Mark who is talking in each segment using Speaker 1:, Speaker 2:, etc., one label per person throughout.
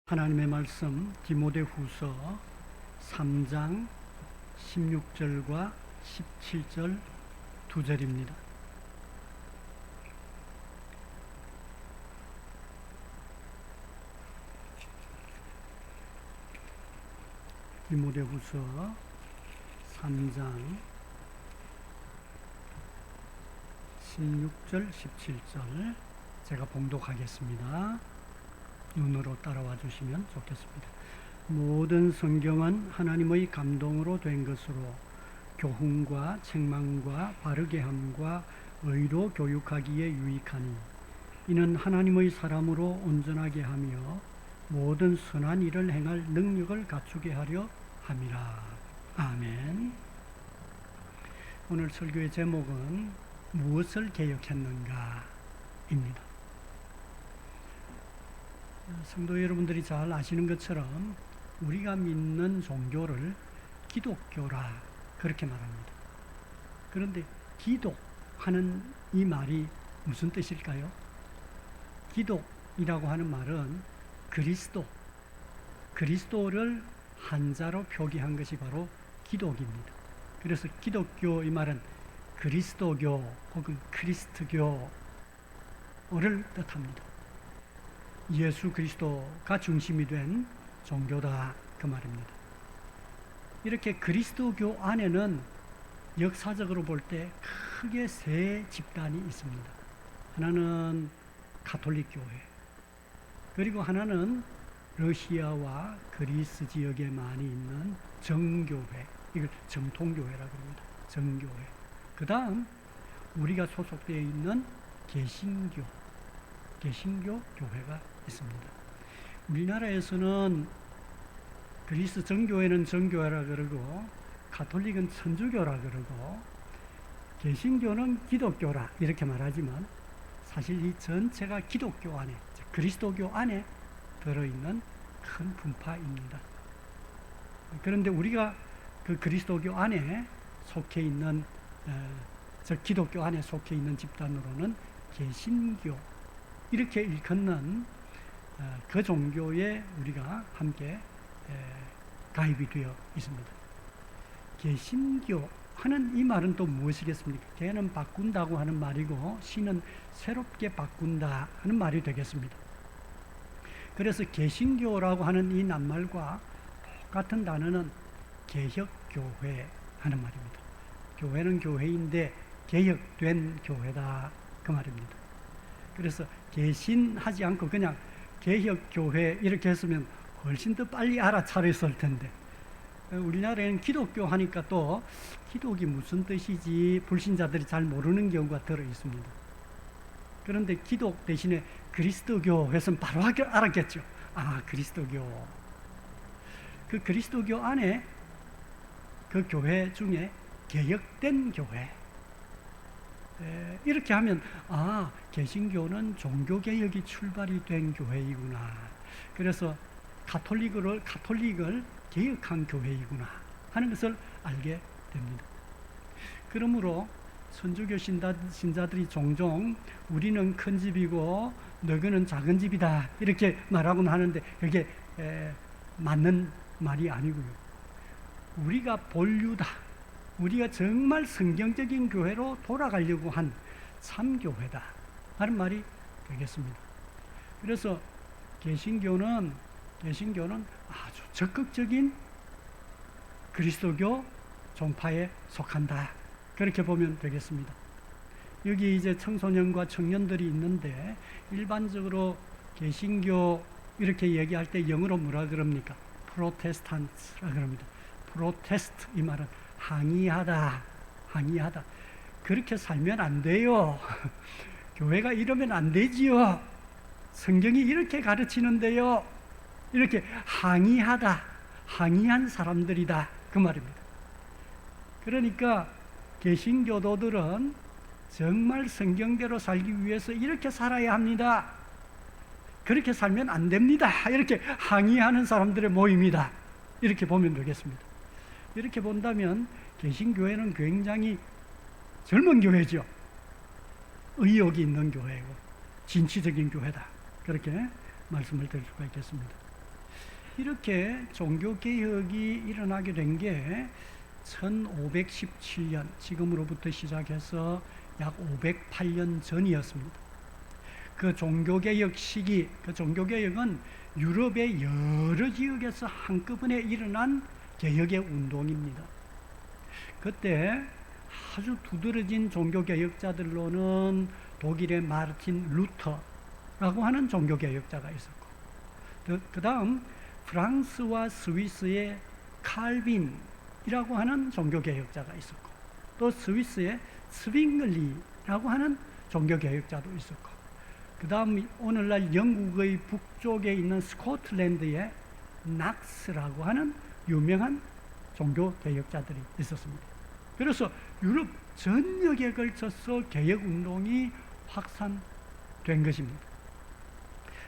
Speaker 1: 하나님의 말씀 디모데후서 3장 16절과 17절 2절입니다. 디모데후서 3장 16절 17절 제가 봉독하겠습니다. 눈으로 따라와 주시면 좋겠습니다. 모든 성경은 하나님의 감동으로 된 것으로 교훈과 책망과 바르게 함과 의로 교육하기에 유익하니 이는 하나님의 사람으로 온전하게 하며 모든 선한 일을 행할 능력을 갖추게 하려 함이라. 아멘. 오늘 설교의 제목은 무엇을 개혁했는가 입니다. 성도 여러분들이 잘 아시는 것처럼 우리가 믿는 종교를 기독교라 그렇게 말합니다. 그런데 기독하는 이 말이 무슨 뜻일까요? 기독이라고 하는 말은 그리스도를 한자로 표기한 것이 바로 기독입니다. 그래서 기독교 이 말은 그리스도교 혹은 크리스트교를 뜻합니다. 예수 그리스도가 중심이 된 종교다 그 말입니다. 이렇게 그리스도교 안에는 역사적으로 볼 때 크게 세 집단이 있습니다. 하나는 가톨릭 교회, 그리고 하나는 러시아와 그리스 지역에 많이 있는 정교회, 이걸 정통교회라고 합니다. 정교회. 그 다음 우리가 소속되어 있는 개신교 교회가 있습니다. 우리나라에서는 그리스 정교회는 정교회라 그러고 가톨릭은 천주교라 그러고 개신교는 기독교라 이렇게 말하지만 사실 이 전체가 기독교 안에, 그리스도교 안에 들어있는 큰 분파입니다. 그런데 우리가 그 그리스도교 안에 속해 있는 기독교 안에 속해 있는 집단으로는 개신교 이렇게 일컫는 그 종교에 우리가 함께 가입이 되어 있습니다. 개신교 하는 이 말은 또 무엇이겠습니까? 개는 바꾼다고 하는 말이고 신은 새롭게 바꾼다 하는 말이 되겠습니다. 그래서 개신교라고 하는 이 낱말과 똑같은 단어는 개혁교회 하는 말입니다. 교회는 교회인데 개혁된 교회다 그 말입니다. 그래서 개신하지 않고 그냥 개혁교회 이렇게 했으면 훨씬 더 빨리 알아차렸을 텐데 우리나라에는 기독교 하니까 또 기독이 무슨 뜻이지 불신자들이 잘 모르는 경우가 들어 있습니다. 그런데 기독 대신에 그리스도교 했으면 바로 알았겠죠. 아, 그리스도교. 그 그리스도교 안에 그 교회 중에 개혁된 교회 이렇게 하면 아, 개신교는 종교개혁이 출발이 된 교회이구나. 그래서 가톨릭을 개혁한 교회이구나 하는 것을 알게 됩니다. 그러므로 천주교 신자들이 종종 우리는 큰 집이고 너희는 작은 집이다 이렇게 말하곤 하는데 그게 맞는 말이 아니고요. 우리가 본류다. 우리가 정말 성경적인 교회로 돌아가려고 한 참교회다 하는 말이 되겠습니다. 그래서 개신교는 아주 적극적인 그리스도교 종파에 속한다 그렇게 보면 되겠습니다. 여기 이제 청소년과 청년들이 있는데 일반적으로 개신교 이렇게 얘기할 때 영어로 뭐라 그럽니까? 프로테스탄트라 그럽니다. 프로테스트 이 말은 항의하다. 그렇게 살면 안 돼요. 교회가 이러면 안 되지요. 성경이 이렇게 가르치는데요. 이렇게 항의한 사람들이다 그 말입니다. 그러니까 개신교도들은 정말 성경대로 살기 위해서 이렇게 살아야 합니다. 그렇게 살면 안 됩니다. 이렇게 항의하는 사람들의 모임이다. 이렇게 보면 되겠습니다. 이렇게 본다면 개신교회는 굉장히 젊은 교회죠. 의욕이 있는 교회고 진취적인 교회다. 그렇게 말씀을 드릴 수가 있겠습니다. 이렇게 종교개혁이 일어나게 된 게 1517년, 지금으로부터 시작해서 약 508년 전이었습니다. 그 종교개혁 시기, 그 종교개혁은 유럽의 여러 지역에서 한꺼번에 일어난 개혁의 운동입니다. 그때 아주 두드러진 종교개혁자들로는 독일의 마르틴 루터라고 하는 종교개혁자가 있었고, 그 다음 프랑스와 스위스의 칼빈이라고 하는 종교개혁자가 있었고, 또 스위스의 스윙글리라고 하는 종교개혁자도 있었고, 그 다음 오늘날 영국의 북쪽에 있는 스코틀랜드의 낙스라고 하는 유명한 종교개혁자들이 있었습니다. 그래서 유럽 전역에 걸쳐서 개혁운동이 확산된 것입니다.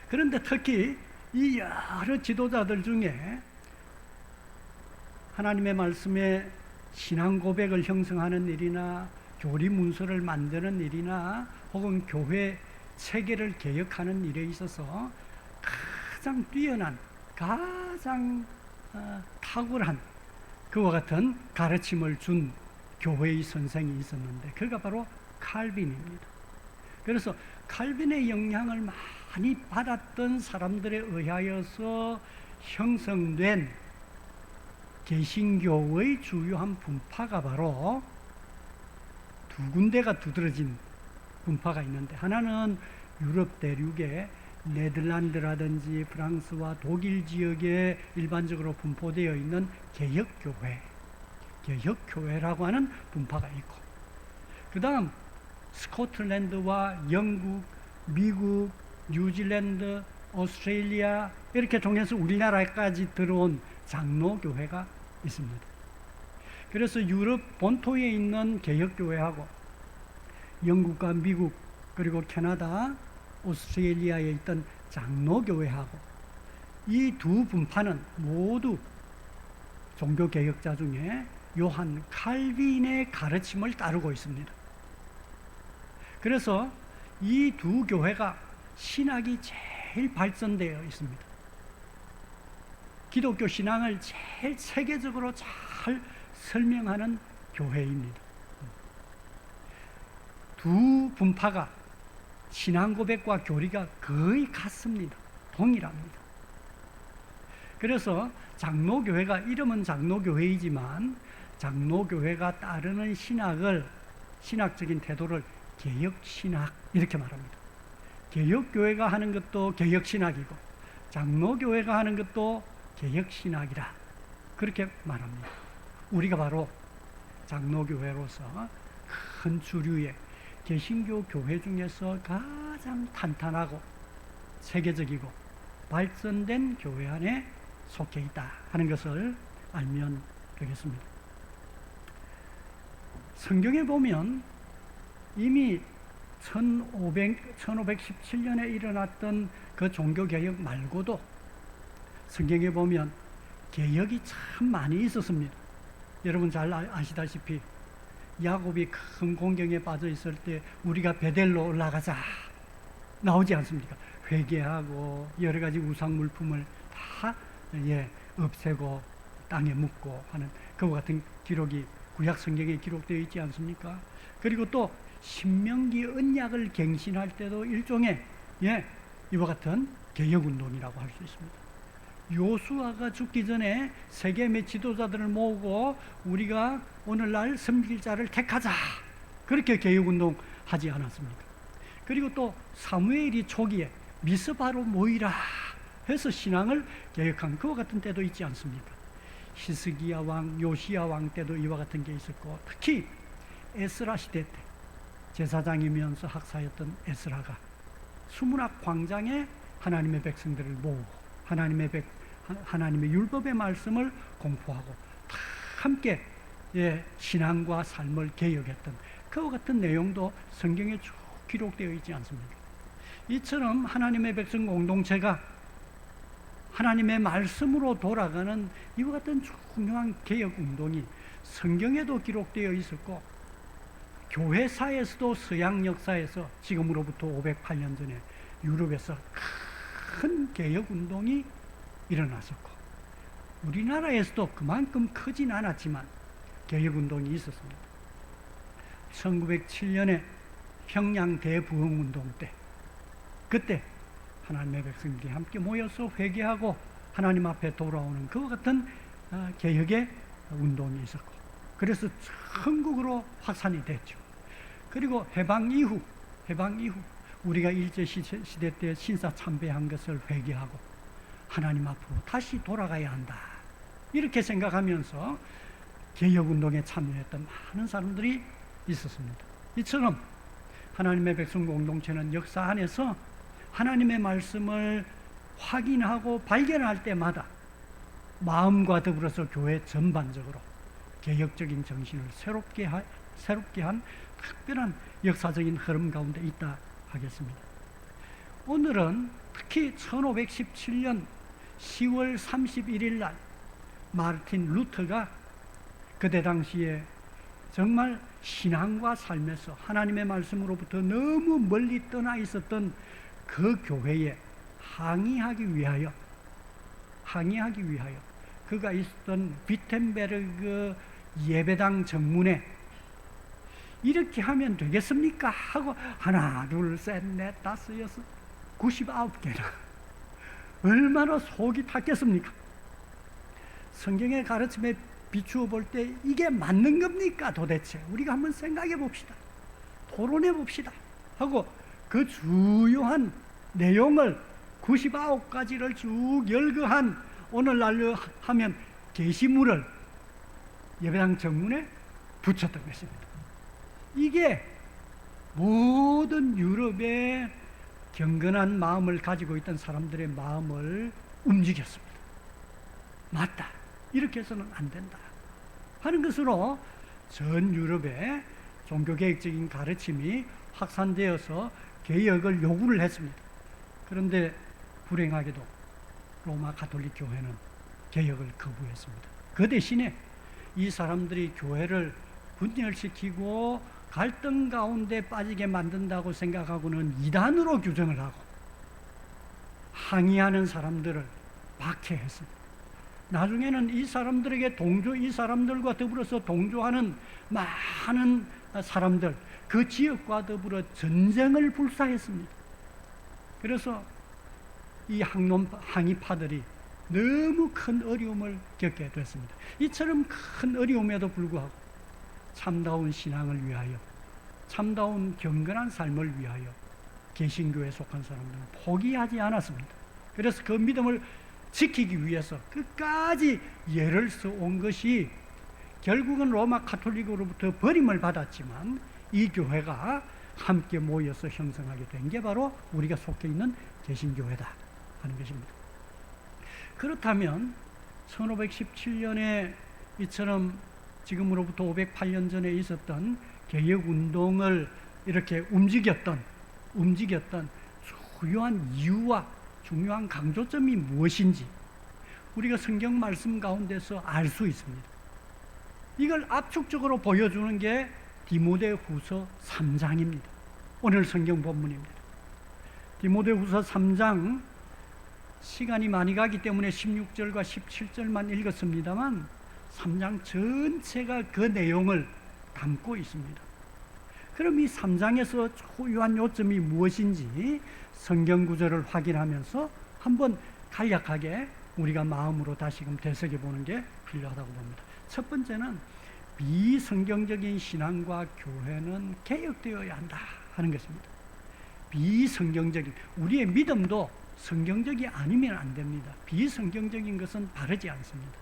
Speaker 1: 그런데 특히 이 여러 지도자들 중에 하나님의 말씀에 신앙 고백을 형성하는 일이나 교리 문서를 만드는 일이나 혹은 교회 체계를 개혁하는 일에 있어서 가장 뛰어난, 가장 탁월한 그와 같은 가르침을 준 교회의 선생이 있었는데, 그가 바로 칼빈입니다. 그래서 칼빈의 영향을 많이 받았던 사람들에 의하여서 형성된 개신교의 주요한 분파가 바로 두 군데가 두드러진 분파가 있는데, 하나는 유럽 대륙의 네덜란드라든지 프랑스와 독일 지역에 일반적으로 분포되어 있는 개혁교회라고 하는 분파가 있고, 그 다음 스코틀랜드와 영국, 미국, 뉴질랜드, 오스트레일리아 이렇게 통해서 우리나라까지 들어온 장로교회가 있습니다. 그래서 유럽 본토에 있는 개혁교회하고 영국과 미국 그리고 캐나다, 오스트레일리아에 있던 장로교회하고 이 두 분파는 모두 종교개혁자 중에 요한 칼빈의 가르침을 따르고 있습니다. 그래서 이 두 교회가 신학이 제일 발전되어 있습니다. 기독교 신앙을 제일 체계적으로 잘 설명하는 교회입니다. 두 분파가 신앙 고백과 교리가 거의 같습니다. 동일합니다. 그래서 장로교회가 이름은 장로교회이지만 장로교회가 따르는 신학적인 태도를 개혁신학 이렇게 말합니다. 개혁교회가 하는 것도 개혁신학이고 장로교회가 하는 것도 개혁신학이라 그렇게 말합니다. 우리가 바로 장로교회로서 큰 주류의 개신교 교회 중에서 가장 탄탄하고 세계적이고 발전된 교회 안에 속해 있다 하는 것을 알면 되겠습니다. 성경에 보면 이미 1517년에 일어났던 그 종교개혁 말고도 성경에 보면 개혁이 참 많이 있었습니다. 여러분 잘 아시다시피 야곱이 큰 공경에 빠져 있을 때 우리가 베델로 올라가자 나오지 않습니까? 회개하고 여러 가지 우상 물품을 다 없애고 땅에 묻고 하는 그와 같은 기록이 구약 성경에 기록되어 있지 않습니까? 그리고 또 신명기 언약을 갱신할 때도 일종의 이와 같은 개혁운동이라고 할 수 있습니다. 요수아가 죽기 전에 세겜의 지도자들을 모으고 우리가 오늘날 섬길 자를 택하자 그렇게 개혁운동 하지 않았습니까? 그리고 또 사무엘이 초기에 미스바로 모이라 해서 신앙을 개혁한 그와 같은 때도 있지 않습니까? 히스기야 왕, 요시야 왕 때도 이와 같은 게 있었고, 특히 에스라 시대 때 제사장이면서 학사였던 에스라가 수문학 광장에 하나님의 백성들을 모으고 하나님의 율법의 말씀을 공포하고 다 함께 신앙과 삶을 개혁했던 그와 같은 내용도 성경에 쭉 기록되어 있지 않습니까? 이처럼 하나님의 백성 공동체가 하나님의 말씀으로 돌아가는 이와 같은 중요한 개혁운동이 성경에도 기록되어 있었고, 교회사에서도 서양 역사에서 지금으로부터 508년 전에 유럽에서 큰 개혁운동이 일어났었고, 우리나라에서도 그만큼 크진 않았지만 개혁운동이 있었습니다. 1907년에 평양 대부흥운동 때, 그때 하나님의 백성들이 함께 모여서 회개하고 하나님 앞에 돌아오는 그와 같은 개혁의 운동이 있었고, 그래서 전국으로 확산이 됐죠. 그리고 해방 이후 우리가 일제시대 때 신사참배한 것을 회개하고 하나님 앞으로 다시 돌아가야 한다, 이렇게 생각하면서 개혁운동에 참여했던 많은 사람들이 있었습니다. 이처럼 하나님의 백성 공동체는 역사 안에서 하나님의 말씀을 확인하고 발견할 때마다 마음과 더불어서 교회 전반적으로 개혁적인 정신을 새롭게 한 특별한 역사적인 흐름 가운데 있다 하겠습니다. 오늘은 특히 1517년 10월 31일 날 마르틴 루터가 그때 당시에 정말 신앙과 삶에서 하나님의 말씀으로부터 너무 멀리 떠나 있었던 그 교회에 항의하기 위하여 그가 있었던 비텐베르그 예배당 정문에 이렇게 하면 되겠습니까? 하고 하나, 둘, 셋, 넷, 다섯, 여섯, 99개나 얼마나 속이 탔겠습니까? 성경의 가르침에 비추어 볼 때 이게 맞는 겁니까? 도대체 우리가 한번 생각해 봅시다. 토론해 봅시다 하고 그 주요한 내용을 99가지를 쭉 열거한 오늘날로 하면 게시물을 예배당 정문에 붙였던 것입니다. 이게 모든 유럽의 경건한 마음을 가지고 있던 사람들의 마음을 움직였습니다. 맞다, 이렇게 해서는 안 된다 하는 것으로 전 유럽의 종교개혁적인 가르침이 확산되어서 개혁을 요구를 했습니다. 그런데 불행하게도 로마 가톨릭 교회는 개혁을 거부했습니다. 그 대신에 이 사람들이 교회를 분열시키고 갈등 가운데 빠지게 만든다고 생각하고는 이단으로 규정을 하고 항의하는 사람들을 박해했습니다. 나중에는 이 사람들에게 이 사람들과 더불어서 동조하는 많은 사람들, 그 지역과 더불어 전쟁을 불사했습니다. 그래서 이 항의파들이 너무 큰 어려움을 겪게 됐습니다. 이처럼 큰 어려움에도 불구하고 참다운 신앙을 위하여, 참다운 경건한 삶을 위하여 개신교에 속한 사람들은 포기하지 않았습니다. 그래서 그 믿음을 지키기 위해서 끝까지 예를 써온 것이 결국은 로마 가톨릭으로부터 버림을 받았지만 이 교회가 함께 모여서 형성하게 된 게 바로 우리가 속해 있는 개신교회다 하는 것입니다. 그렇다면 1517년에 이처럼 지금으로부터 508년 전에 있었던 개혁운동을 이렇게 움직였던 주요한 이유와 중요한 강조점이 무엇인지 우리가 성경 말씀 가운데서 알 수 있습니다. 이걸 압축적으로 보여주는 게 디모데후서 3장입니다. 오늘 성경 본문입니다. 디모데후서 3장, 시간이 많이 가기 때문에 16절과 17절만 읽었습니다만 3장 전체가 그 내용을 담고 있습니다. 그럼 이 3장에서 초유한 요점이 무엇인지 성경 구절을 확인하면서 한번 간략하게 우리가 마음으로 다시금 되새겨보는 게 필요하다고 봅니다. 첫 번째는 비성경적인 신앙과 교회는 개혁되어야 한다 하는 것입니다. 비성경적인, 우리의 믿음도 성경적이 아니면 안 됩니다. 비성경적인 것은 바르지 않습니다.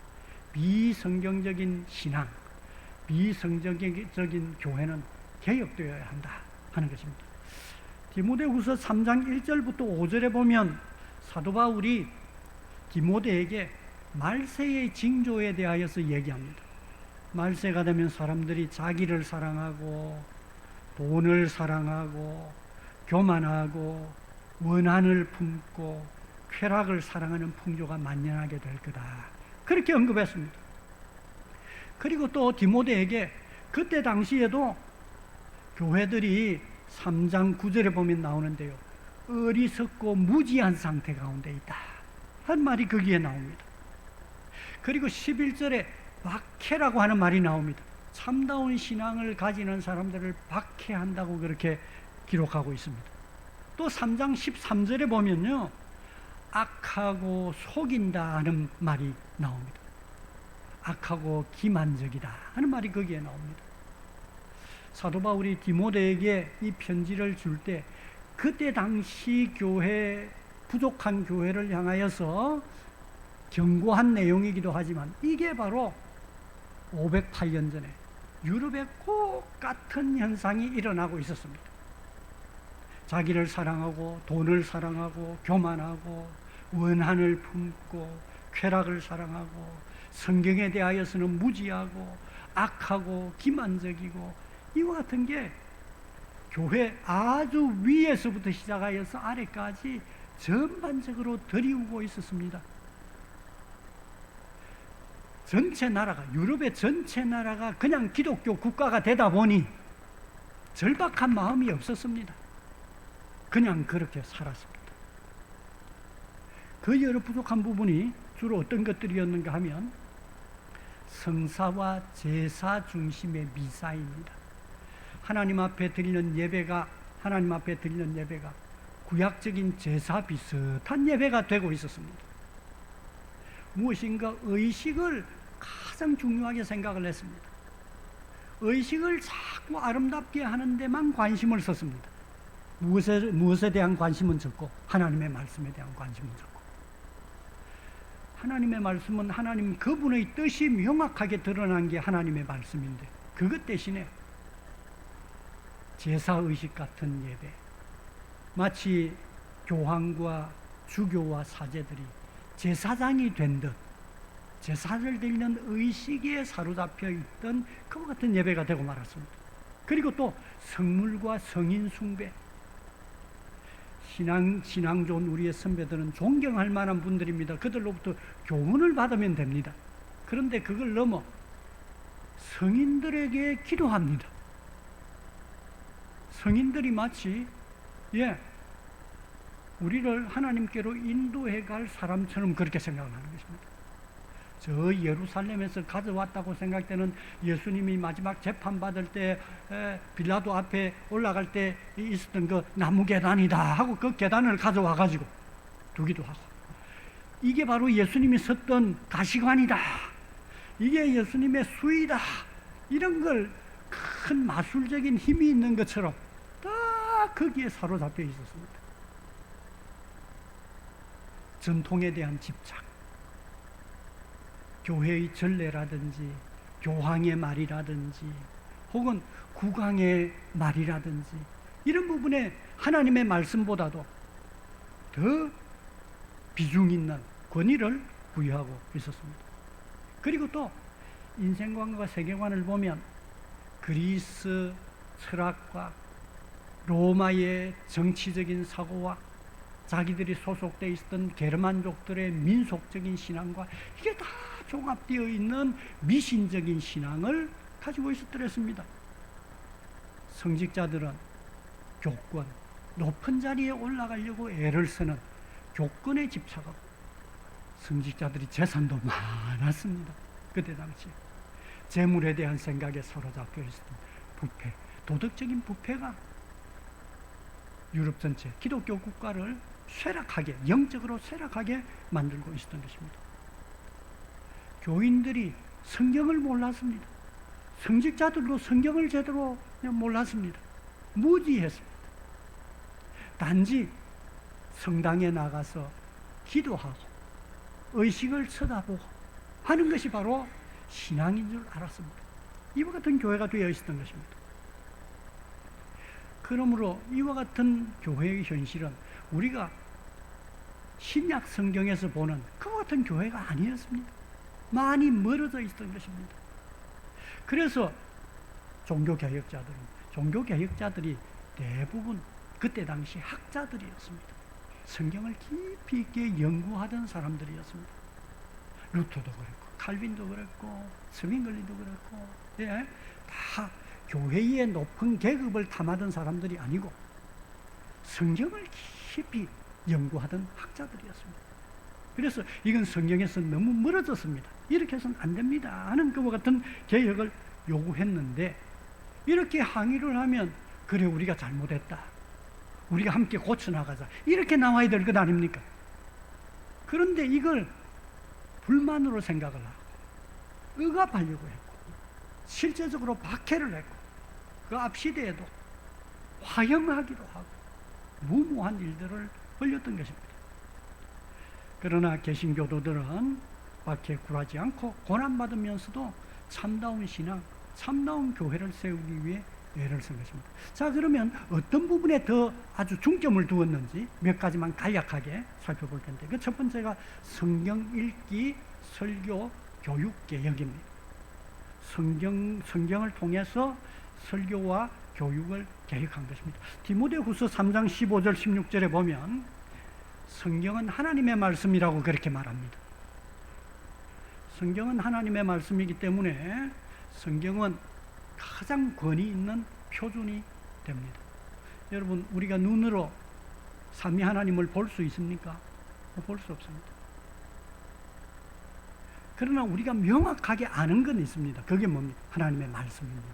Speaker 1: 비성경적인 신앙, 비성경적인 교회는 개혁되어야 한다 하는 것입니다. 디모데후서 3장 1절부터 5절에 보면 사도 바울이 디모데에게 말세의 징조에 대하여서 얘기합니다. 말세가 되면 사람들이 자기를 사랑하고 돈을 사랑하고 교만하고 원한을 품고 쾌락을 사랑하는 풍조가 만연하게 될 거다, 그렇게 언급했습니다. 그리고 또 디모데에게 그때 당시에도 교회들이 3장 9절에 보면 나오는데요, 어리석고 무지한 상태 가운데 있다 한 말이 거기에 나옵니다. 그리고 11절에 박해라고 하는 말이 나옵니다. 참다운 신앙을 가지는 사람들을 박해한다고 그렇게 기록하고 있습니다. 또 3장 13절에 보면요, 악하고 속인다 하는 말이 나옵니다. 악하고 기만적이다 하는 말이 거기에 나옵니다. 사도 바울이 디모데에게 이 편지를 줄 때 그때 당시 교회, 부족한 교회를 향하여서 경고한 내용이기도 하지만 이게 바로 508년 전에 유럽에 꼭 같은 현상이 일어나고 있었습니다. 자기를 사랑하고 돈을 사랑하고 교만하고 원한을 품고 쾌락을 사랑하고 성경에 대하여서는 무지하고 악하고 기만적이고 이와 같은 게 교회 아주 위에서부터 시작하여서 아래까지 전반적으로 들이우고 있었습니다. 전체 나라가, 유럽의 전체 나라가 그냥 기독교 국가가 되다 보니 절박한 마음이 없었습니다. 그냥 그렇게 살았습니다. 그 여러 부족한 부분이 주로 어떤 것들이었는가 하면 성사와 제사 중심의 미사입니다. 하나님 앞에 드리는 예배가 구약적인 제사 비슷한 예배가 되고 있었습니다. 무엇인가 의식을 가장 중요하게 생각을 했습니다. 의식을 자꾸 아름답게 하는 데만 관심을 썼습니다. 무엇에 대한 관심은 적고 하나님의 말씀에 대한 관심은 적고, 하나님의 말씀은 하나님 그분의 뜻이 명확하게 드러난 게 하나님의 말씀인데 그것 대신에 제사의식 같은 예배, 마치 교황과 주교와 사제들이 제사장이 된 듯 제사를 드리는 의식에 사로잡혀 있던 그와 같은 예배가 되고 말았습니다. 그리고 또 성물과 성인 숭배, 신앙 좋은 우리의 선배들은 존경할 만한 분들입니다. 그들로부터 교훈을 받으면 됩니다. 그런데 그걸 넘어 성인들에게 기도합니다. 성인들이 마치 우리를 하나님께로 인도해 갈 사람처럼 그렇게 생각을 하는 것입니다. 저 예루살렘에서 가져왔다고 생각되는 예수님이 마지막 재판받을 때 빌라도 앞에 올라갈 때 있었던 그 나무 계단이다 하고 그 계단을 가져와 가지고 두기도 하고, 이게 바로 예수님이 섰던 가시관이다, 이게 예수님의 수의다, 이런 걸 큰 마술적인 힘이 있는 것처럼 다 거기에 사로잡혀 있었습니다. 전통에 대한 집착, 교회의 전례라든지 교황의 말이라든지 혹은 국왕의 말이라든지 이런 부분에 하나님의 말씀보다도 더 비중 있는 권위를 부여하고 있었습니다. 그리고 또 인생관과 세계관을 보면 그리스 철학과 로마의 정치적인 사고와 자기들이 소속되어 있었던 게르만족들의 민속적인 신앙과 이게 다 종합되어 있는 미신적인 신앙을 가지고 있었더랬습니다. 성직자들은 교권, 높은 자리에 올라가려고 애를 쓰는 교권에 집착하고, 성직자들이 재산도 많았습니다. 그때 당시 재물에 대한 생각에 사로잡혀 있었던 부패, 도덕적인 부패가 유럽 전체 기독교 국가를 쇠락하게, 영적으로 쇠락하게 만들고 있었던 것입니다. 교인들이 성경을 몰랐습니다. 성직자들도 성경을 제대로 몰랐습니다. 무지했습니다. 단지 성당에 나가서 기도하고 의식을 쳐다보고 하는 것이 바로 신앙인 줄 알았습니다. 이와 같은 교회가 되어 있었던 것입니다. 그러므로 이와 같은 교회의 현실은 우리가 신약 성경에서 보는 그와 같은 교회가 아니었습니다. 많이 멀어져 있었던 것입니다. 그래서 종교개혁자들이 대부분 그때 당시 학자들이었습니다. 성경을 깊이 있게 연구하던 사람들이었습니다. 루터도 그랬고 칼빈도 그랬고 스윙글리도 그랬고 다 교회의 높은 계급을 탐하던 사람들이 아니고 성경을 깊이 연구하던 학자들이었습니다. 그래서 이건 성경에서 너무 멀어졌습니다. 이렇게 해서는 안 됩니다 하는 그와 같은 개혁을 요구했는데, 이렇게 항의를 하면 그래 우리가 잘못했다, 우리가 함께 고쳐나가자, 이렇게 나와야 될 것 아닙니까? 그런데 이걸 불만으로 생각을 하고 억압하려고 했고 실제적으로 박해를 했고 그 앞 시대에도 화형하기도 하고 무모한 일들을 벌였던 것입니다. 그러나 개신교도들은 박해에 굴하지 않고 고난받으면서도 참다운 신앙, 참다운 교회를 세우기 위해 애를 쓴 것입니다. 자, 그러면 어떤 부분에 더 아주 중점을 두었는지 몇 가지만 간략하게 살펴볼 텐데, 그 첫 번째가 성경 읽기, 설교, 교육 개혁입니다. 성경을 통해서 설교와 교육을 개혁한 것입니다. 디모데후서 3장 15절 16절에 보면 성경은 하나님의 말씀이라고 그렇게 말합니다. 성경은 하나님의 말씀이기 때문에 성경은 가장 권위 있는 표준이 됩니다. 여러분, 우리가 눈으로 삼위 하나님을 볼 수 있습니까? 볼 수 없습니다. 그러나 우리가 명확하게 아는 건 있습니다. 그게 뭡니까? 하나님의 말씀입니다.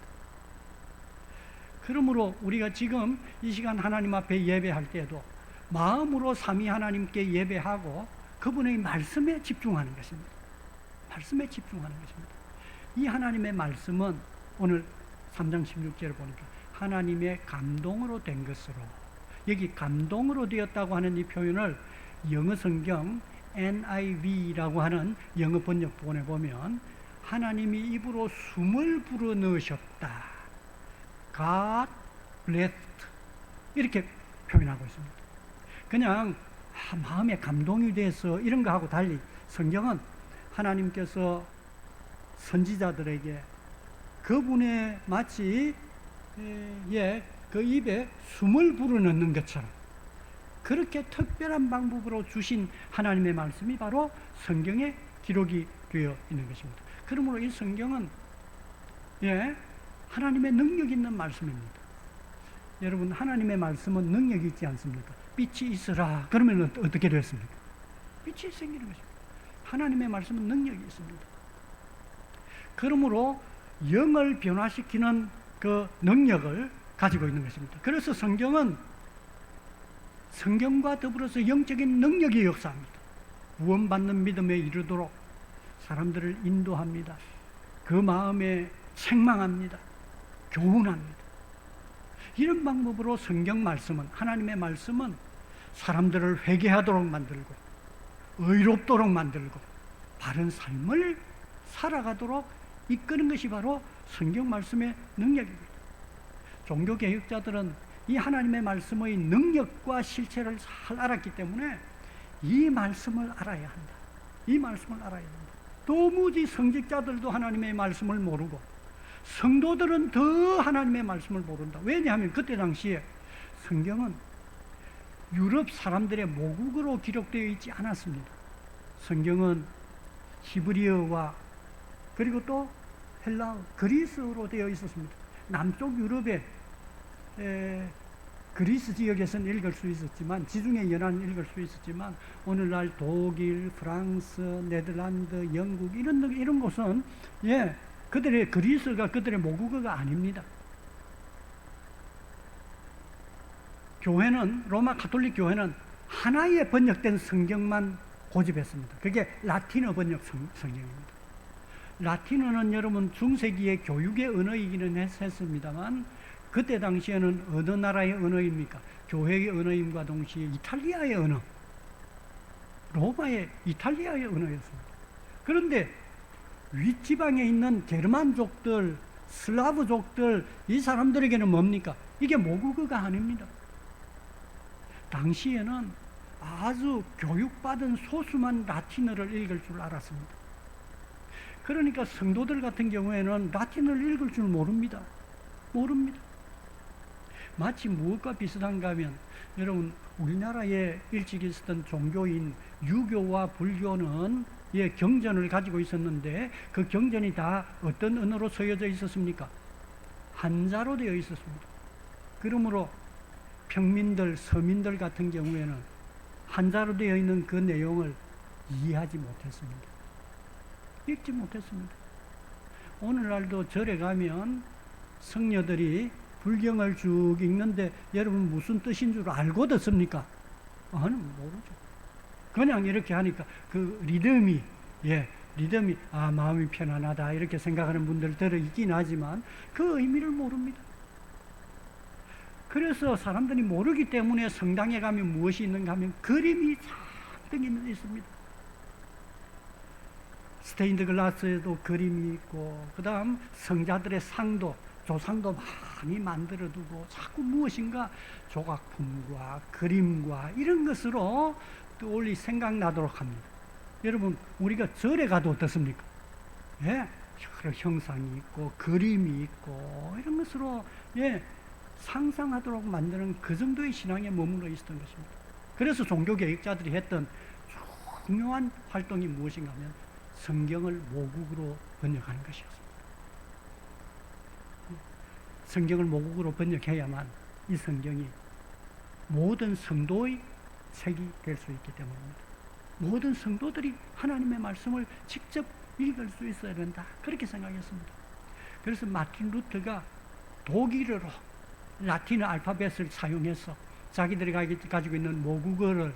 Speaker 1: 그러므로 우리가 지금 이 시간 하나님 앞에 예배할 때에도 마음으로 삼위 하나님께 예배하고 그분의 말씀에 집중하는 것입니다. 말씀에 집중하는 것입니다. 이 하나님의 말씀은 오늘 3장 16절을 보니까 하나님의 감동으로 된 것으로, 여기 감동으로 되었다고 하는 이 표현을 영어 성경 NIV라고 하는 영어 번역본에 보면 하나님이 입으로 숨을 불어 넣으셨다, God breathed, 이렇게 표현하고 있습니다. 그냥 마음에 감동이 돼서 이런 거하고 달리 성경은 하나님께서 선지자들에게 그분의 마치 그 입에 숨을 불어넣는 것처럼 그렇게 특별한 방법으로 주신 하나님의 말씀이 바로 성경에 기록이 되어 있는 것입니다. 그러므로 이 성경은 하나님의 능력 있는 말씀입니다. 여러분, 하나님의 말씀은 능력이 있지 않습니까? 빛이 있으라 그러면 어떻게 됐습니까? 빛이 생기는 것입니다. 하나님의 말씀은 능력이 있습니다. 그러므로 영을 변화시키는 그 능력을 가지고 있는 것입니다. 그래서 성경은 성경과 더불어서 영적인 능력이 역사합니다. 구원받는 믿음에 이르도록 사람들을 인도합니다. 그 마음에 책망합니다. 교훈합니다. 이런 방법으로 성경 말씀은, 하나님의 말씀은 사람들을 회개하도록 만들고 의롭도록 만들고 바른 삶을 살아가도록 이끄는 것이 바로 성경 말씀의 능력입니다. 종교개혁자들은 이 하나님의 말씀의 능력과 실체를 잘 알았기 때문에 이 말씀을 알아야 한다. 이 말씀을 알아야 한다. 도무지 성직자들도 하나님의 말씀을 모르고 성도들은 더 하나님의 말씀을 모른다. 왜냐하면 그때 당시에 성경은 유럽 사람들의 모국어로 기록되어 있지 않았습니다. 성경은 히브리어와 그리고 또 헬라어, 그리스어로 되어 있었습니다. 남쪽 유럽의 그리스 지역에서는 읽을 수 있었지만, 지중해 연안은 읽을 수 있었지만, 오늘날 독일, 프랑스, 네덜란드, 영국 이런 곳은 그들의 그리스어가 그들의 모국어가 아닙니다. 교회는, 로마 가톨릭 교회는 하나의 번역된 성경만 고집했습니다. 그게 라틴어 번역 성경입니다. 라틴어는 여러분 중세기의 교육의 언어이기는 했습니다만 그때 당시에는 어느 나라의 언어입니까? 교회의 언어임과 동시에 이탈리아의 언어, 로마의 이탈리아의 언어였습니다. 그런데 윗지방에 있는 게르만족들, 슬라브족들, 이 사람들에게는 뭡니까? 이게 모국어가 아닙니다. 당시에는 아주 교육받은 소수만 라틴어를 읽을 줄 알았습니다. 그러니까 성도들 같은 경우에는 라틴어를 읽을 줄 모릅니다. 마치 무엇과 비슷한가 하면, 여러분, 우리나라에 일찍 있었던 종교인 유교와 불교는 경전을 가지고 있었는데 그 경전이 다 어떤 언어로 쓰여져 있었습니까? 한자로 되어 있었습니다. 그러므로 평민들, 서민들 같은 경우에는 한자로 되어 있는 그 내용을 이해하지 못했습니다. 읽지 못했습니다. 오늘날도 절에 가면 성녀들이 불경을 쭉 읽는데 여러분 무슨 뜻인 줄 알고 듣습니까? 저는 모르죠. 그냥 이렇게 하니까 그 리듬이 마음이 편안하다 이렇게 생각하는 분들 들어 있긴 하지만 그 의미를 모릅니다. 그래서 사람들이 모르기 때문에 성당에 가면 무엇이 있는가 하면 그림이 잔뜩 있습니다. 스테인드 글라스에도 그림이 있고, 그 다음 성자들의 상도, 조상도 많이 만들어 두고 자꾸 무엇인가 조각품과 그림과 이런 것으로 떠올리 생각나도록 합니다. 여러분, 우리가 절에 가도 어떻습니까? 예, 여러 형상이 있고 그림이 있고 이런 것으로 상상하도록 만드는 그 정도의 신앙에 머물러 있었던 것입니다. 그래서 종교개혁자들이 했던 중요한 활동이 무엇인가 하면 성경을 모국어로 번역하는 것이었습니다. 성경을 모국어로 번역해야만 이 성경이 모든 성도의 책이 될 수 있기 때문입니다. 모든 성도들이 하나님의 말씀을 직접 읽을 수 있어야 된다. 그렇게 생각했습니다. 그래서 마틴 루터가 독일어로 라틴어 알파벳을 사용해서 자기들이 가지고 있는 모국어를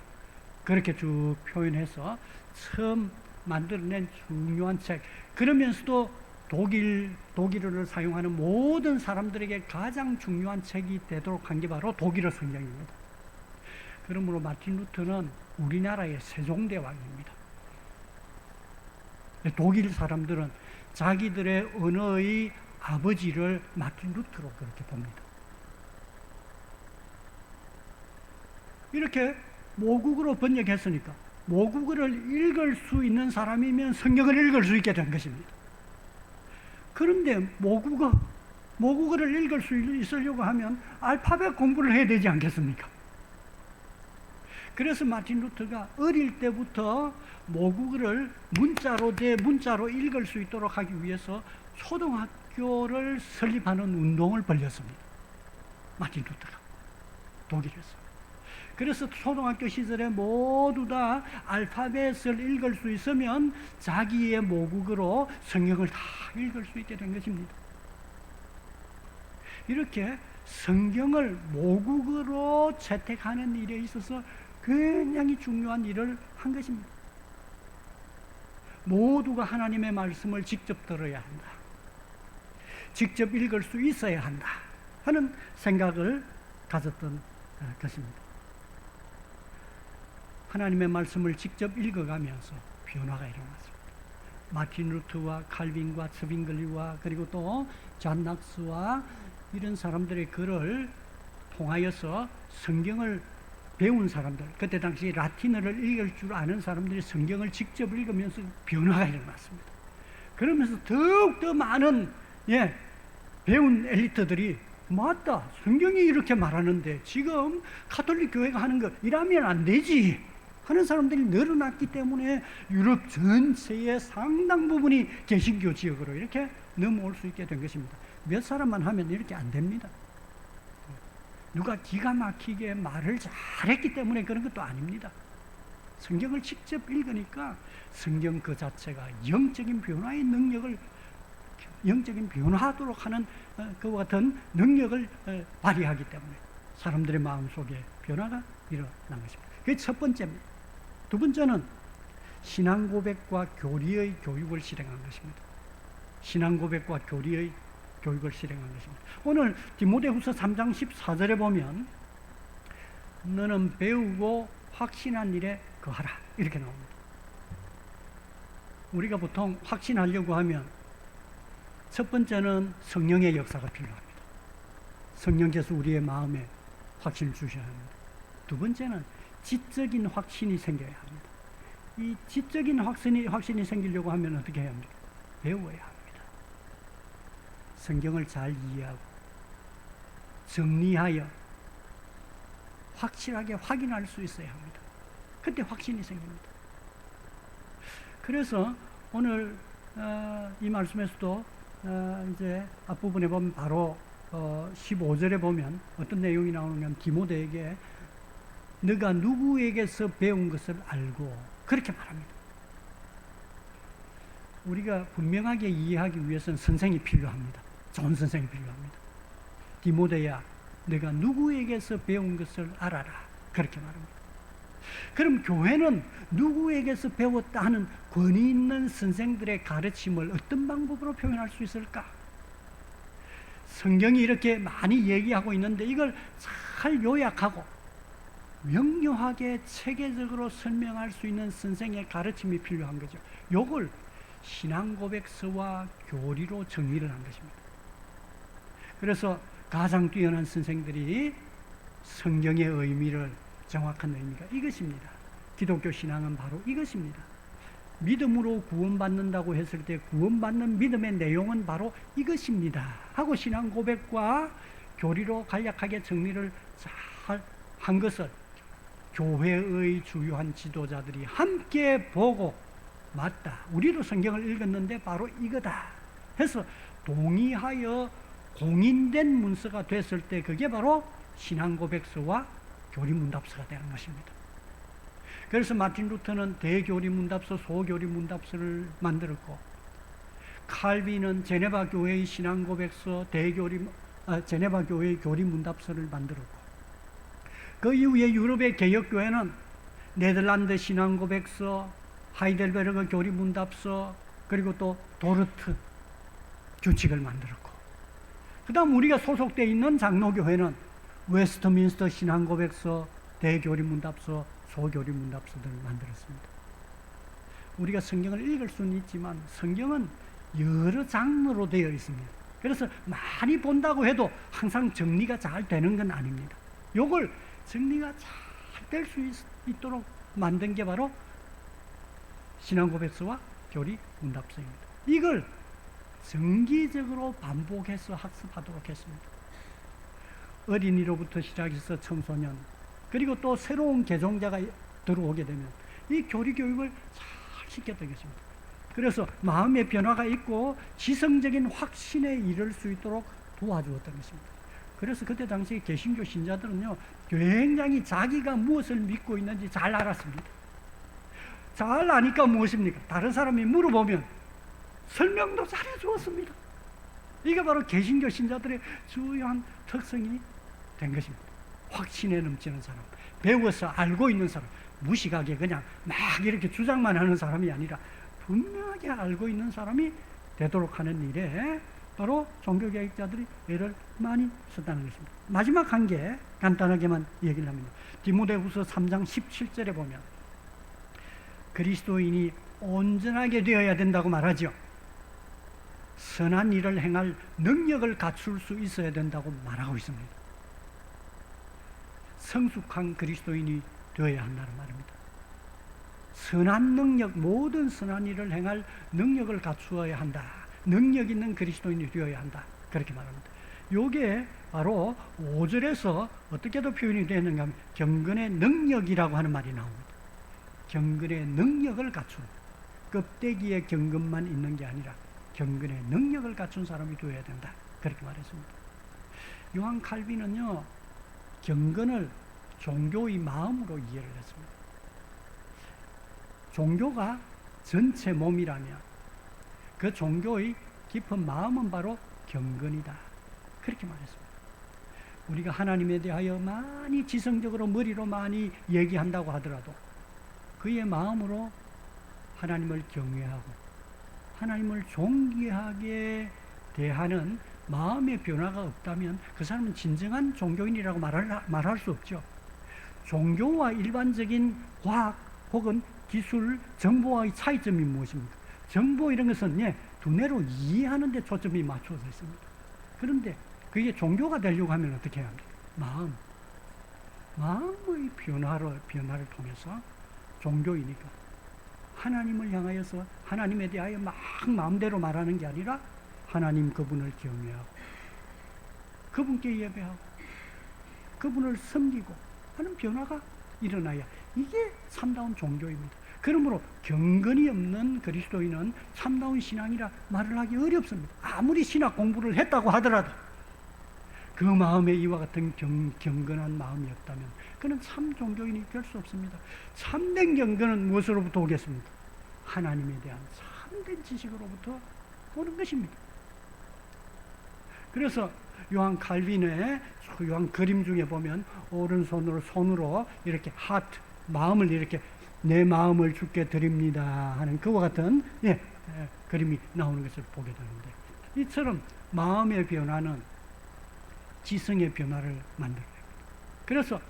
Speaker 1: 그렇게 쭉 표현해서 처음 만들어낸 중요한 책, 그러면서도 독일어를 사용하는 모든 사람들에게 가장 중요한 책이 되도록 한 게 바로 독일어 성경입니다. 그러므로 마틴 루터는 우리나라의 세종대왕입니다. 독일 사람들은 자기들의 언어의 아버지를 마틴 루터로 그렇게 봅니다. 이렇게 모국어로 번역했으니까 모국어를 읽을 수 있는 사람이면 성경을 읽을 수 있게 된 것입니다. 그런데 모국어를 읽을 수 있으려고 하면 알파벳 공부를 해야 되지 않겠습니까? 그래서 마틴 루터가 어릴 때부터 모국어를 문자로 읽을 수 있도록 하기 위해서 초등학교를 설립하는 운동을 벌였습니다. 마틴 루터가 독일에서. 그래서 초등학교 시절에 모두 다 알파벳을 읽을 수 있으면 자기의 모국어로 성경을 다 읽을 수 있게 된 것입니다. 이렇게 성경을 모국어로 채택하는 일에 있어서 굉장히 중요한 일을 한 것입니다. 모두가 하나님의 말씀을 직접 들어야 한다. 직접 읽을 수 있어야 한다 하는 생각을 가졌던 것입니다. 하나님의 말씀을 직접 읽어가면서 변화가 일어났습니다. 마틴 루터와 칼빈과 츠빙글리와 그리고 또 존 낙스와 이런 사람들의 글을 통하여서 성경을 배운 사람들, 그때 당시 라틴어를 읽을 줄 아는 사람들이 성경을 직접 읽으면서 변화가 일어났습니다. 그러면서 더욱더 많은 배운 엘리트들이 맞다, 성경이 이렇게 말하는데 지금 가톨릭 교회가 하는 거 이라면 안 되지 하는 사람들이 늘어났기 때문에 유럽 전체의 상당 부분이 개신교 지역으로 이렇게 넘어올 수 있게 된 것입니다. 몇 사람만 하면 이렇게 안 됩니다. 누가 기가 막히게 말을 잘했기 때문에 그런 것도 아닙니다. 성경을 직접 읽으니까 성경 그 자체가 영적인 변화의 능력을, 영적인 변화하도록 하는 그와 같은 능력을 발휘하기 때문에 사람들의 마음속에 변화가 일어난 것입니다. 그게 첫 번째입니다. 두 번째는 신앙 고백과 교리의 교육을 실행한 것입니다. 신앙 고백과 교리의 교육을 실행한 것입니다. 오늘 디모데후서 3장 14절에 보면 너는 배우고 확신한 일에 거하라 이렇게 나옵니다. 우리가 보통 확신하려고 하면 첫 번째는 성령의 역사가 필요합니다. 성령께서 우리의 마음에 확신을 주셔야 합니다. 두 번째는 지적인 확신이 생겨야 합니다. 이 지적인 확신이 생기려고 하면 어떻게 해야 합니까? 배워야 합니다. 성경을 잘 이해하고 정리하여 확실하게 확인할 수 있어야 합니다. 그때 확신이 생깁니다. 그래서 오늘 이 말씀에서도 이제 앞부분에 보면 바로 15절에 보면 어떤 내용이 나오냐면 디모데에게 너가 누구에게서 배운 것을 알고 그렇게 말합니다. 우리가 분명하게 이해하기 위해서는 선생이 필요합니다. 좋은 선생이 필요합니다. 디모데야, 내가 누구에게서 배운 것을 알아라. 그렇게 말합니다. 그럼 교회는 누구에게서 배웠다 하는 권위 있는 선생들의 가르침을 어떤 방법으로 표현할 수 있을까? 성경이 이렇게 많이 얘기하고 있는데 이걸 잘 요약하고 명료하게 체계적으로 설명할 수 있는 선생의 가르침이 필요한 거죠. 요걸 신앙고백서와 교리로 정리를 한 것입니다. 그래서 가장 뛰어난 선생들이 성경의 의미를, 정확한 의미가 이것입니다. 기독교 신앙은 바로 이것입니다. 믿음으로 구원받는다고 했을 때 구원받는 믿음의 내용은 바로 이것입니다 하고 신앙 고백과 교리로 간략하게 정리를 잘 한 것을 교회의 주요한 지도자들이 함께 보고, 맞다, 우리도 성경을 읽었는데 바로 이거다 해서 동의하여 공인된 문서가 됐을 때 그게 바로 신앙 고백서와 교리 문답서가 되는 것입니다. 그래서 마틴 루터는 대교리 문답서, 소교리 문답서를 만들었고, 칼빈은 제네바 교회의 신앙 고백서, 제네바 교회의 교리 문답서를 만들었고, 그 이후에 유럽의 개혁교회는 네덜란드 신앙 고백서, 하이델베르그 교리 문답서, 그리고 또 도르트 규칙을 만들었고, 그 다음 우리가 소속되어 있는 장로교회는 웨스트민스터 신앙 고백서, 대교리 문답서, 소교리 문답서들을 만들었습니다. 우리가 성경을 읽을 수는 있지만 성경은 여러 장르로 되어 있습니다. 그래서 많이 본다고 해도 항상 정리가 잘 되는 건 아닙니다. 요걸 정리가 잘 될 수 있도록 만든 게 바로 신앙 고백서와 교리 문답서입니다. 이걸 정기적으로 반복해서 학습하도록 했습니다. 어린이로부터 시작해서 청소년, 그리고 또 새로운 개종자가 들어오게 되면 이 교리 교육을 잘 시켰던 것입니다. 그래서 마음의 변화가 있고 지성적인 확신에 이를 수 있도록 도와주었던 것입니다. 그래서 그때 당시 개신교 신자들은요, 굉장히 자기가 무엇을 믿고 있는지 잘 알았습니다. 잘 아니까 무엇입니까? 다른 사람이 물어보면 설명도 잘해 주었습니다. 이게 바로 개신교 신자들의 주요한 특성이 된 것입니다. 확신에 넘치는 사람, 배워서 알고 있는 사람, 무식하게 그냥 막 이렇게 주장만 하는 사람이 아니라 분명하게 알고 있는 사람이 되도록 하는 일에 바로 종교개혁자들이 애를 많이 썼다는 것입니다. 마지막 한 개 간단하게만 얘기를 합니다. 디모데후서 3장 17절에 보면 그리스도인이 온전하게 되어야 된다고 말하죠. 선한 일을 행할 능력을 갖출 수 있어야 된다고 말하고 있습니다. 성숙한 그리스도인이 되어야 한다는 말입니다. 선한 능력, 모든 선한 일을 행할 능력을 갖추어야 한다. 능력 있는 그리스도인이 되어야 한다. 그렇게 말합니다. 요게 바로 5절에서 어떻게도 표현이 되는가 하면 경건의 능력이라고 하는 말이 나옵니다. 경건의 능력을 갖춘, 껍데기에 경건만 있는 게 아니라 경건의 능력을 갖춘 사람이 되어야 된다. 그렇게 말했습니다. 요한 칼빈은요, 경건을 종교의 마음으로 이해를 했습니다. 종교가 전체 몸이라면 그 종교의 깊은 마음은 바로 경건이다. 그렇게 말했습니다. 우리가 하나님에 대하여 많이 지성적으로 머리로 많이 얘기한다고 하더라도 그의 마음으로 하나님을 경외하고 하나님을 존귀하게 대하는 마음의 변화가 없다면 그 사람은 진정한 종교인이라고 말할 수 없죠. 종교와 일반적인 과학 혹은 기술, 정보와의 차이점이 무엇입니까? 정보 이런 것은 두뇌로 이해하는 데 초점이 맞춰져 있습니다. 그런데 그게 종교가 되려고 하면 어떻게 해야 합니까? 마음의 변화를 통해서 종교이니까 하나님을 향하여서 하나님에 대하여 막 마음대로 말하는 게 아니라 하나님 그분을 경외하고 그분께 예배하고 그분을 섬기고 하는 변화가 일어나야 이게 참다운 종교입니다. 그러므로 경건이 없는 그리스도인은 참다운 신앙이라 말을 하기 어렵습니다. 아무리 신학 공부를 했다고 하더라도 그 마음에 이와 같은 경건한 마음이 없다면 그는 참 종교인이 될 수 없습니다. 참된 경건은 무엇으로부터 오겠습니까? 하나님에 대한 잘못된 지식으로부터 오는 것입니다. 그래서 요한 칼빈의 요한 그림 중에 보면 오른손으로 손으로 이렇게 하트, 마음을 이렇게 내 마음을 주께 드립니다 하는 그와 같은 그림이 나오는 것을 보게 되는데, 이처럼 마음의 변화는 지성의 변화를 만들어냅니다. 그래서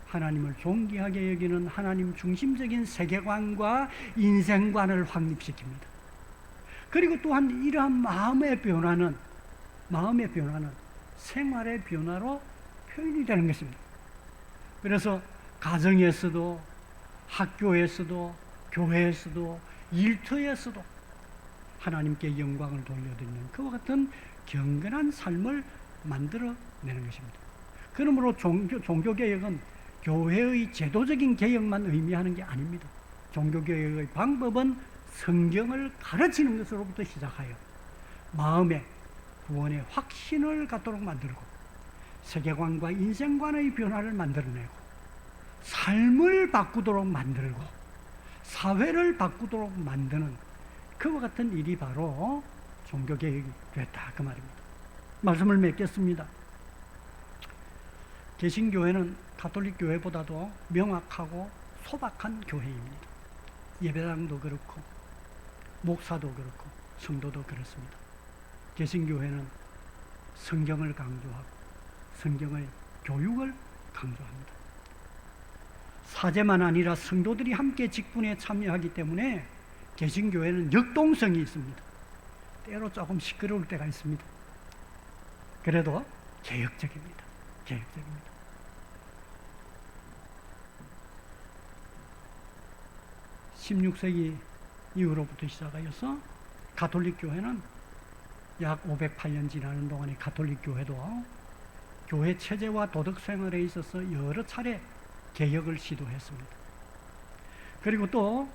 Speaker 1: 하나님을 존귀하게 여기는 하나님 중심적인 세계관과 인생관을 확립시킵니다. 그리고 또한 이러한 마음의 변화는 생활의 변화로 표현이 되는 것입니다. 그래서 가정에서도, 학교에서도, 교회에서도, 일터에서도 하나님께 영광을 돌려드리는 그와 같은 경건한 삶을 만들어내는 것입니다. 그러므로 종교개혁은 교회의 제도적인 개혁만 의미하는 게 아닙니다. 종교개혁의 방법은 성경을 가르치는 것으로부터 시작하여 마음의 구원의 확신을 갖도록 만들고, 세계관과 인생관의 변화를 만들어내고, 삶을 바꾸도록 만들고, 사회를 바꾸도록 만드는 그와 같은 일이 바로 종교개혁이 됐다, 그 말입니다. 말씀을 맺겠습니다. 개신교회는 가톨릭 교회보다도 명확하고 소박한 교회입니다. 예배당도 그렇고 목사도 그렇고 성도도 그렇습니다. 개신교회는 성경을 강조하고 성경의 교육을 강조합니다. 사제만 아니라 성도들이 함께 직분에 참여하기 때문에 개신교회는 역동성이 있습니다. 때로 조금 시끄러울 때가 있습니다. 그래도 개혁적입니다. 16세기 이후로부터 시작하여서 가톨릭 교회는 약 508년 지나는 동안에 가톨릭 교회도 교회 체제와 도덕 생활에 있어서 여러 차례 개혁을 시도했습니다. 그리고 또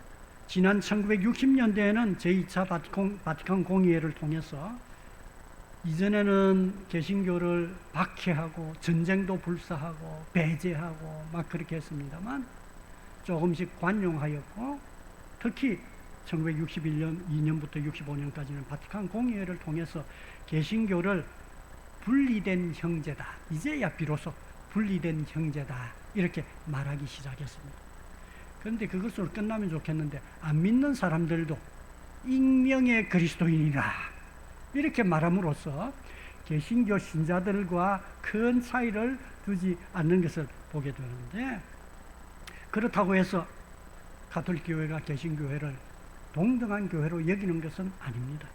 Speaker 1: 지난 1960년대에는 제2차 바티칸 공의회를 통해서 이전에는 개신교를 박해하고 전쟁도 불사하고 배제하고 막 그렇게 했습니다만 조금씩 관용하였고, 특히 1961년 65년까지는 바티칸 공의회를 통해서 개신교를 분리된 형제다, 이제야 비로소 분리된 형제다 이렇게 말하기 시작했습니다. 그런데 그것으로 끝나면 좋겠는데, 안 믿는 사람들도 익명의 그리스도인이라 이렇게 말함으로써 개신교 신자들과 큰 차이를 두지 않는 것을 보게 되는데, 그렇다고 해서 가톨릭 교회가 개신교회를 동등한 교회로 여기는 것은 아닙니다.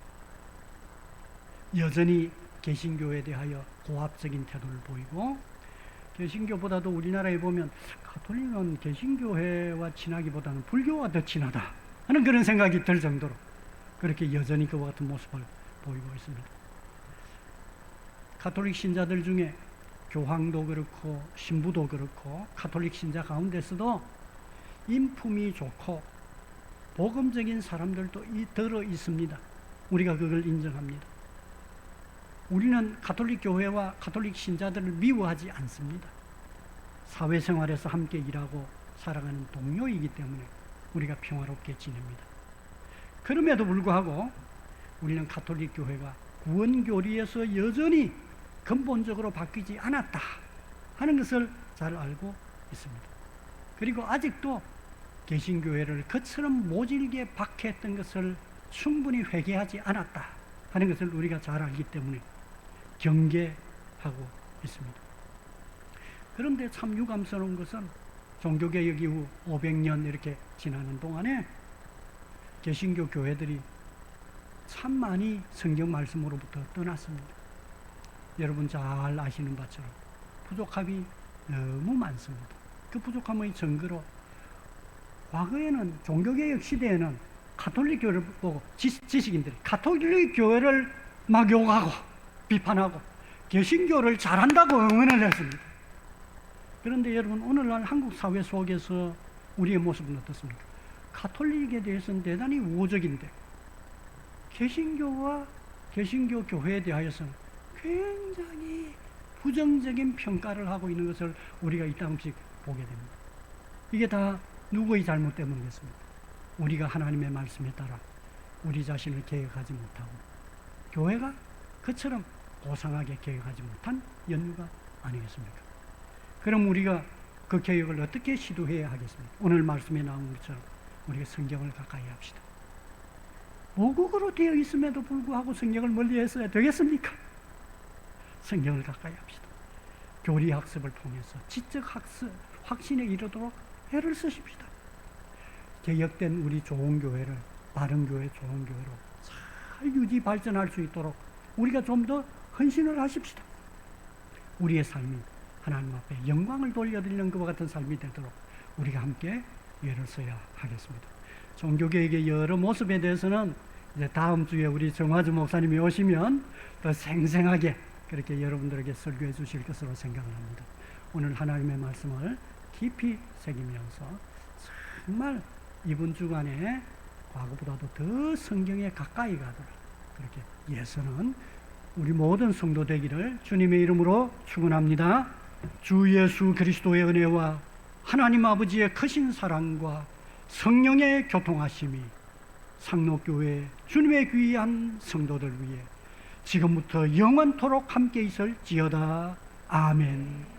Speaker 1: 여전히 개신교에 대하여 고압적인 태도를 보이고, 개신교보다도 우리나라에 보면 가톨릭은 개신교회와 친하기보다는 불교와 더 친하다 하는 그런 생각이 들 정도로 그렇게 여전히 그와 같은 모습을 보이고 있습니다. 가톨릭 신자들 중에 교황도 그렇고 신부도 그렇고 가톨릭 신자 가운데서도 인품이 좋고 복음적인 사람들도 들어 있습니다. 우리가 그걸 인정합니다. 우리는 가톨릭 교회와 가톨릭 신자들을 미워하지 않습니다. 사회생활에서 함께 일하고 살아가는 동료이기 때문에 우리가 평화롭게 지냅니다. 그럼에도 불구하고 우리는 가톨릭 교회가 구원교리에서 여전히 근본적으로 바뀌지 않았다 하는 것을 잘 알고 있습니다. 그리고 아직도 개신교회를 그처럼 모질게 박해했던 것을 충분히 회개하지 않았다 하는 것을 우리가 잘 알기 때문에 경계하고 있습니다. 그런데 참 유감스러운 것은 종교개혁 이후 500년 이렇게 지나는 동안에 개신교 교회들이 참 많이 성경 말씀으로부터 떠났습니다. 여러분 잘 아시는 바처럼 부족함이 너무 많습니다. 그 부족함의 증거로 과거에는 종교개혁 시대에는 가톨릭 교회를 보고 지식인들이 가톨릭 교회를 막 욕하고 비판하고 개신교를 잘한다고 응원을 했습니다. 그런데 여러분 오늘날 한국 사회 속에서 우리의 모습은 어떻습니까? 가톨릭에 대해서는 대단히 우호적인데 개신교와 개신교 교회에 대하여서는 굉장히 부정적인 평가를 하고 있는 것을 우리가 이따금씩 보게 됩니다. 이게 다 누구의 잘못 때문이겠습니까? 우리가 하나님의 말씀에 따라 우리 자신을 개혁하지 못하고 교회가 그처럼 고상하게 개혁하지 못한 연유가 아니겠습니까? 그럼 우리가 그 개혁을 어떻게 시도해야 하겠습니까? 오늘 말씀에 나온 것처럼 우리가 성경을 가까이 합시다. 모국어로 되어 있음에도 불구하고 성경을 멀리 했어야 되겠습니까? 성경을 가까이 합시다. 교리 학습을 통해서 지적 학습, 확신에 이르도록 애를 쓰십시다. 개혁된 우리 좋은 교회를 바른 교회, 좋은 교회로 잘 유지 발전할 수 있도록 우리가 좀 더 헌신을 하십시다. 우리의 삶이 하나님 앞에 영광을 돌려드리는 것과 같은 삶이 되도록 우리가 함께 애를 써야 하겠습니다. 종교개혁의 여러 모습에 대해서는 이제 다음 주에 우리 정화주 목사님이 오시면 더 생생하게 그렇게 여러분들에게 설교해 주실 것으로 생각을 합니다. 오늘 하나님의 말씀을 깊이 새기면서 정말 이번 주간에 과거보다도 더 성경에 가까이 가도록 그렇게 예서는 우리 모든 성도 되기를 주님의 이름으로 축원합니다. 주 예수 그리스도의 은혜와 하나님 아버지의 크신 사랑과 성령의 교통하심이 상록교회 주님의 귀한 성도들 위해 지금부터 영원토록 함께 있을지어다. 아멘.